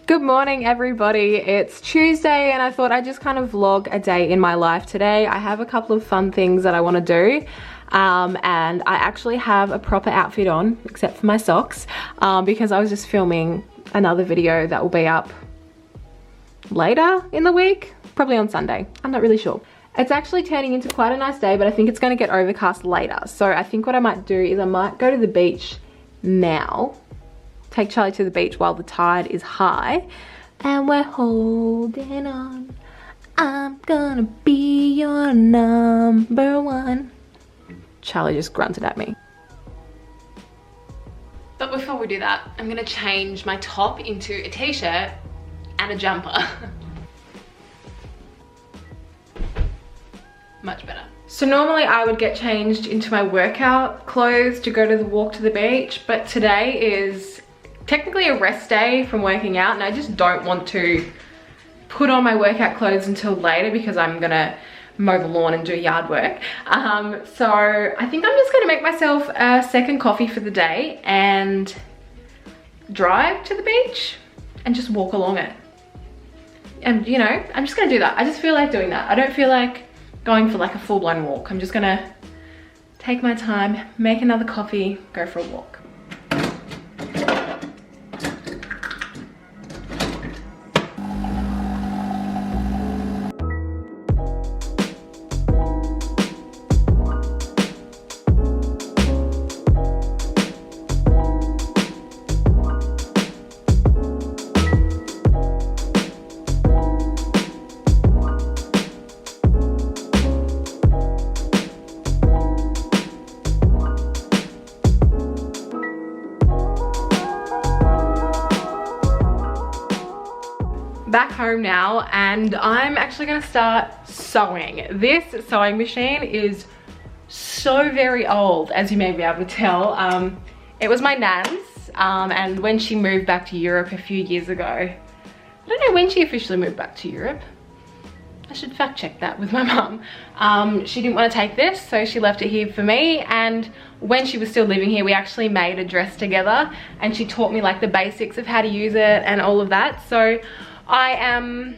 Good morning everybody, it's Tuesday and I thought I'd just kind of vlog a day in my life today. I have a couple of fun things that I want to do and I actually have a proper outfit on except for my socks because I was just filming another video that will be up later in the week, probably on Sunday, I'm not really sure. It's actually turning into quite a nice day, but I think it's going to get overcast later, so I think what I might do is I might go to the beach now, take Charlie to the beach while the tide is high, and we're holding on. I'm gonna be your number one. Charlie just grunted at me. But before we do that, I'm gonna change my top into a t-shirt and a jumper. Much better. So normally I would get changed into my workout clothes to go to the walk to the beach, but today is technically a rest day from working out and I just don't want to put on my workout clothes until later because I'm gonna mow the lawn and do yard work. So I think I'm just gonna make myself a second coffee for the day and drive to the beach and just walk along it. And you know, I'm just gonna do that. I just feel like doing that. I don't feel like going for like a full-blown walk. I'm just gonna take my time, make another coffee, go for a walk. Back home now and I'm actually gonna start sewing. This sewing machine is so very old, as you may be able to tell. It was my nan's and when she moved back to Europe a few years ago, I don't know when she officially moved back to Europe. I should fact check that with my mum. She didn't want to take this, so she left it here for me, and when she was still living here we actually made a dress together and she taught me like the basics of how to use it and all of that. So I am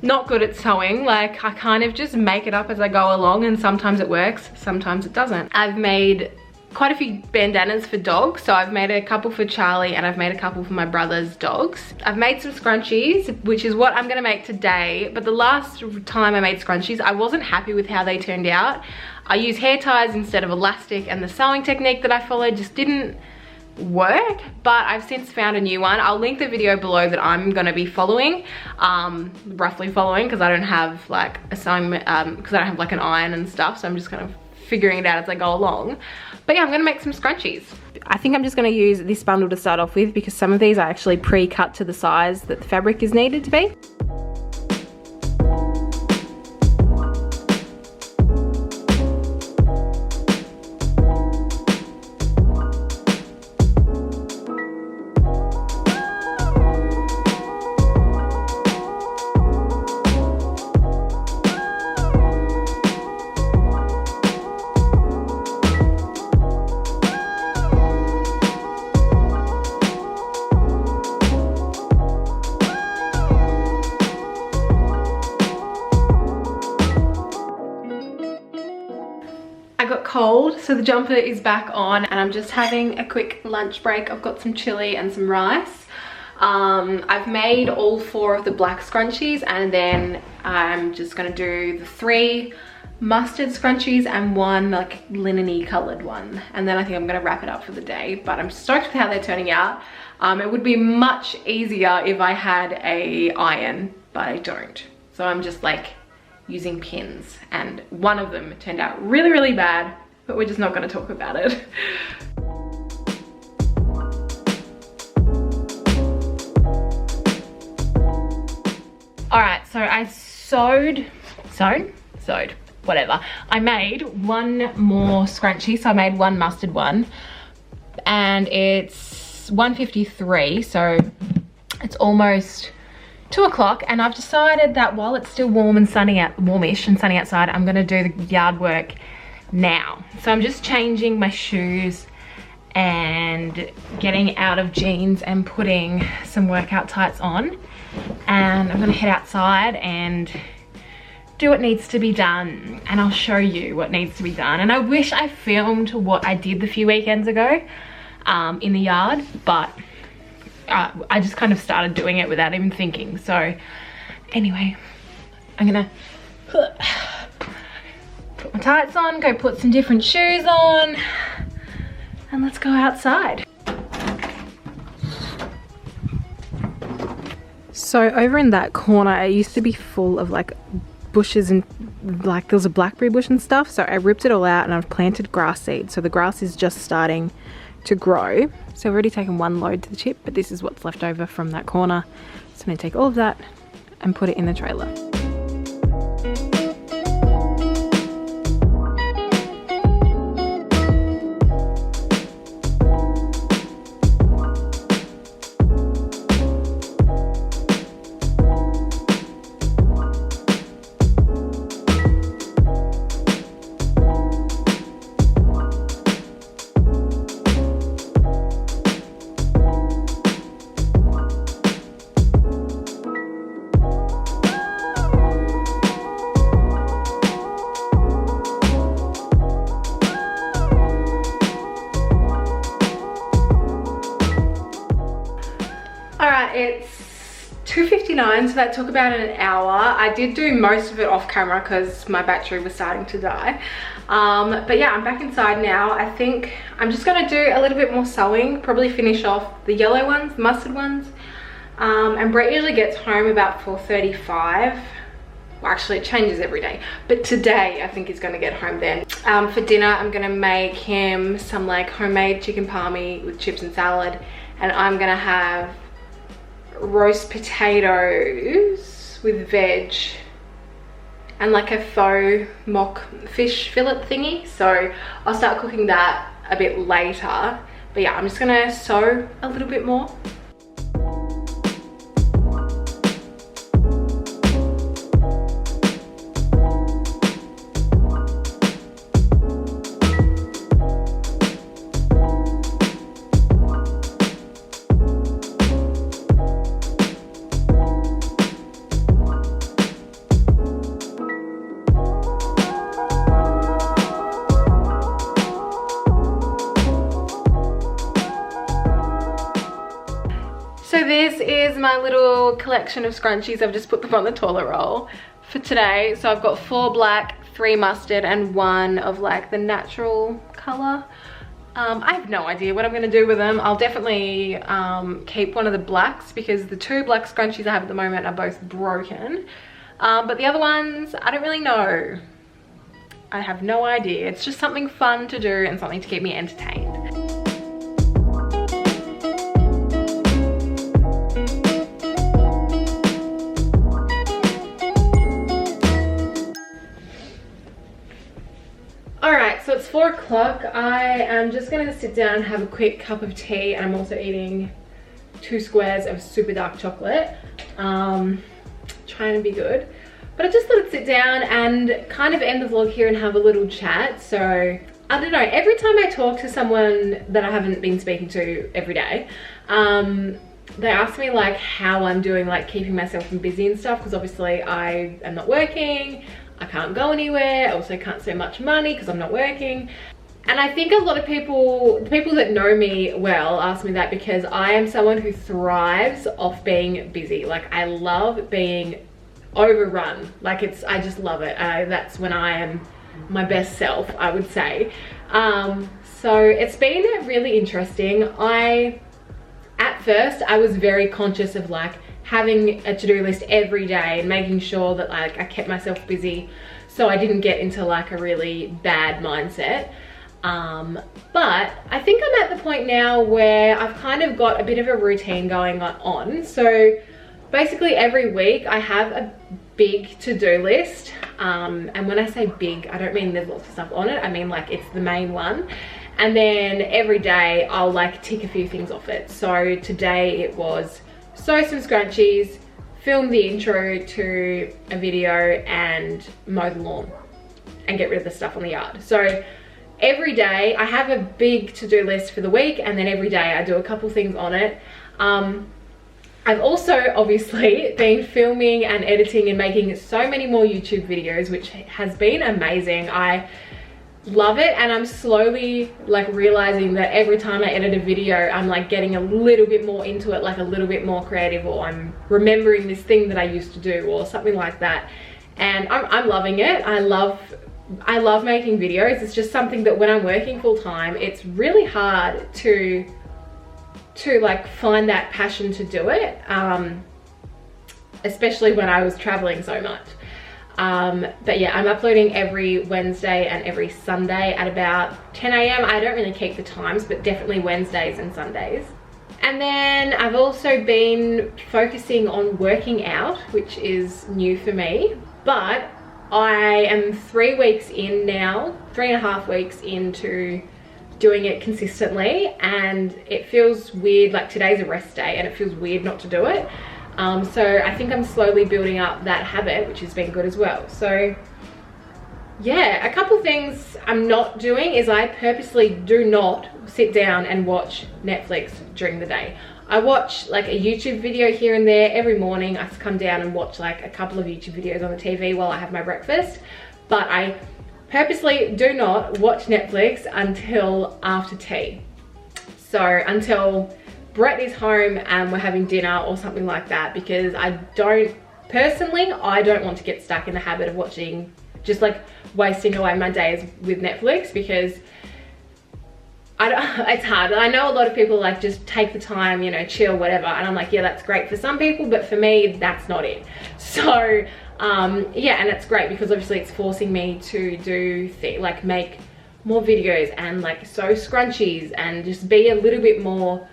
not good at sewing, like I kind of just make it up as I go along and sometimes it works, sometimes it doesn't. I've made quite a few bandanas for dogs, so I've made a couple for Charlie and I've made a couple for my brother's dogs. I've made some scrunchies, which is what I'm gonna make today, but the last time I made scrunchies I wasn't happy with how they turned out. I used hair ties instead of elastic and the sewing technique that I followed just didn't work, but I've since found a new one. I'll link the video below that I'm gonna be following, roughly following, because I don't have like a sewing, because I don't have like an iron and stuff, so I'm just kind of figuring it out as I go along. But yeah, I'm gonna make some scrunchies. I think I'm just gonna use this bundle to start off with because some of these are actually pre-cut to the size that the fabric is needed to be. Got cold, so the jumper is back on and I'm just having a quick lunch break. I've got some chili and some rice. I've made all 4 of the black scrunchies and then I'm just gonna do the 3 mustard scrunchies and 1 like linen-y colored one, and then I think I'm gonna wrap it up for the day. But I'm stoked with how they're turning out. It would be much easier if I had a iron, but I don't, so I'm just like using pins, and one of them turned out really, really bad, but we're just not gonna talk about it. All right, so I sewed, whatever. I made 1 more scrunchie, so I made 1 mustard one, and it's 1:53, so it's almost 2 o'clock, and I've decided that while it's still warm and sunny out, warmish and sunny outside, I'm gonna do the yard work now. So I'm just changing my shoes and getting out of jeans and putting some workout tights on. and I'm gonna head outside and do what needs to be done, and I'll show you what needs to be done. And I wish I filmed what I did the few weekends ago in the yard, but I just kind of started doing it without even thinking. So anyway, I'm gonna put my tights on, go put some different shoes on, and let's go outside. So over in that corner, it used to be full of like bushes and like there was a blackberry bush and stuff. So I ripped it all out and I've planted grass seed. So the grass is just starting to grow. So I've already taken one load to the chip, but this is what's left over from that corner. So I'm gonna take all of that and put it in the trailer. It's 2:59, so that took about an hour. I did do most of it off camera because my battery was starting to die. But yeah, I'm back inside now. I think I'm just gonna do a little bit more sewing, probably finish off the yellow ones, the mustard ones. And Brett usually gets home about 4:35. Well, actually it changes every day, but today I think he's gonna get home then. For dinner, I'm gonna make him some like homemade chicken palmy with chips and salad, and I'm gonna have roast potatoes with veg and like a faux mock fish fillet thingy. So I'll start cooking that a bit later. But yeah, I'm just gonna sew a little bit more. So this is my little collection of scrunchies. I've just put them on the toilet roll for today. So I've got 4 black, 3 mustard, and 1 of like the natural color. I have no idea what I'm gonna do with them. I'll definitely keep one of the blacks because the 2 black scrunchies I have at the moment are both broken. But the other ones, I don't really know. I have no idea. It's just something fun to do and something to keep me entertained. Alright, so it's 4 o'clock. I am just gonna sit down and have a quick cup of tea, and I'm also eating 2 squares of super dark chocolate. Trying to be good. But I just thought I'd sit down and kind of end the vlog here and have a little chat. So, I don't know, every time I talk to someone that I haven't been speaking to every day, they ask me like how I'm doing, like keeping myself busy and stuff, because obviously I am not working. I can't go anywhere. I also can't save much money because I'm not working. And I think a lot of people, the people that know me well, ask me that because I am someone who thrives off being busy. Like I love being overrun. Like I just love it. That's when I am my best self, I would say. So it's been really interesting. At first, I was very conscious of like having a to-do list every day and making sure that like I kept myself busy so I didn't get into like a really bad mindset. But I think I'm at the point now where I've kind of got a bit of a routine going on. So basically every week I have a big to-do list. And when I say big, I don't mean there's lots of stuff on it. I mean like it's the main one. And then every day I'll like tick a few things off it. So today it was sew some scrunchies, film the intro to a video, and mow the lawn and get rid of the stuff on the yard. So every day I have a big to-do list for the week, and then every day I do a couple things on it. I've also obviously been filming and editing and making so many more YouTube videos, which has been amazing. I love it, and I'm slowly like realizing that every time I edit a video, I'm like getting a little bit more into it, like a little bit more creative, or I'm remembering this thing that I used to do or something like that. And I'm loving it. I love making videos. It's just something that when I'm working full time, it's really hard to like find that passion to do it, especially when I was traveling so much. But yeah, I'm uploading every Wednesday and every Sunday at about 10 AM. I don't really keep the times, but definitely Wednesdays and Sundays. And then I've also been focusing on working out, which is new for me, but I am 3 weeks in now, 3.5 weeks into doing it consistently, and it feels weird. Like today's a rest day and it feels weird not to do it. So I think I'm slowly building up that habit, which has been good as well. So yeah, a couple things I'm not doing is I purposely do not sit down and watch Netflix during the day. I watch like a YouTube video here and there every morning. I come down and watch like a couple of YouTube videos on the TV while I have my breakfast, but I purposely do not watch Netflix until after tea. So until Brett is home and we're having dinner or something like that, because I don't want to get stuck in the habit of watching, just like wasting away my days with Netflix, because it's hard. I know a lot of people like just take the time, you know, chill, whatever, and I'm like, yeah, that's great for some people, but for me, that's not it. So yeah, and it's great because obviously it's forcing me to do like make more videos and like sew scrunchies and just be a little bit more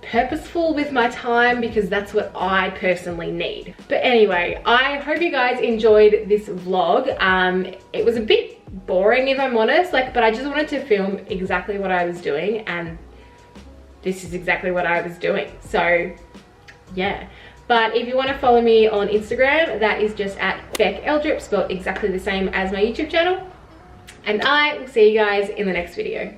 purposeful with my time, because that's what I personally need. But anyway, I hope you guys enjoyed this vlog. It was a bit boring if I'm honest, like, but I just wanted to film exactly what I was doing, and this is exactly what I was doing. So yeah. But if you want to follow me on Instagram, that is just at beceldrup, spelled exactly the same as my YouTube channel. And I will see you guys in the next video.